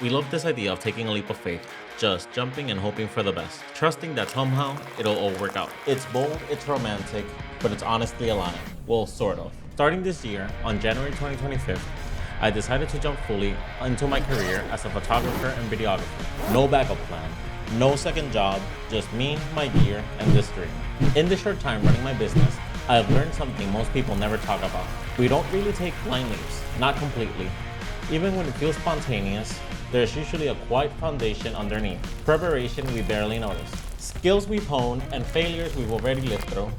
We love this idea of taking a leap of faith, just jumping and hoping for the best, trusting that somehow it'll all work out. It's bold, it's romantic, but it's honestly alive. Well, sort of. Starting this year, on January 2025, I decided to jump fully into my career as a photographer and videographer. No backup plan, no second job, just me, my gear, and this dream. In this short time running my business, I've learned something most people never talk about. We don't really take blind leaps, not completely. Even when it feels spontaneous, there's usually a quiet foundation underneath. Preparation we barely notice. Skills we've honed and failures we've already lived through.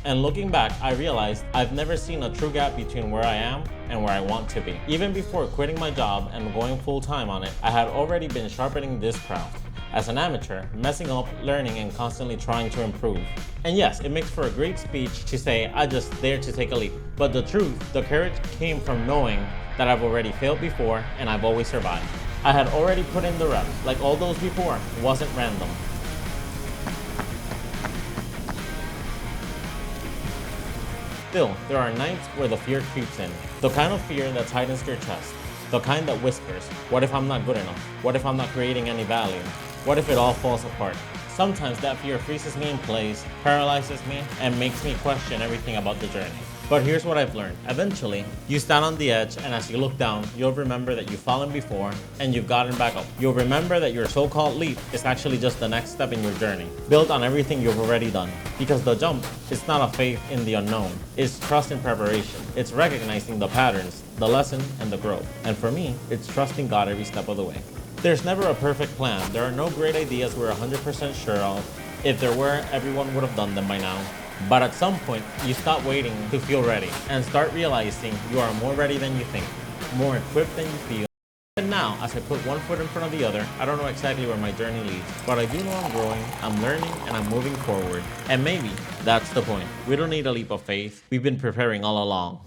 And looking back, I realized I've never seen a true gap between where I am and where I want to be. Even before quitting my job and going full time on it, I had already been sharpening this craft. As an amateur, messing up, learning, and constantly trying to improve. And yes, it makes for a great speech to say, I just dared to take a leap. But the truth, the courage came from knowing that I've already failed before and I've always survived. I had already put in the reps, like all those before, wasn't random. Still, there are nights where the fear creeps in. The kind of fear that tightens your chest. The kind that whispers, what if I'm not good enough? What if I'm not creating any value? What if it all falls apart? Sometimes that fear freezes me in place, paralyzes me, and makes me question everything about the journey. But here's what I've learned. Eventually, you stand on the edge, and as you look down, you'll remember that you've fallen before and you've gotten back up. You'll remember that your so-called leap is actually just the next step in your journey, built on everything you've already done. Because the jump is not a faith in the unknown, it's trust in preparation. It's recognizing the patterns, the lesson, and the growth. And for me, it's trusting God every step of the way. There's never a perfect plan. There are no great ideas we're 100% sure of. If there were, everyone would have done them by now. But at some point, you stop waiting to feel ready and start realizing you are more ready than you think, more equipped than you feel. And now, as I put one foot in front of the other, I don't know exactly where my journey leads, but I do know I'm growing, I'm learning, and I'm moving forward. And maybe that's the point. We don't need a leap of faith. We've been preparing all along.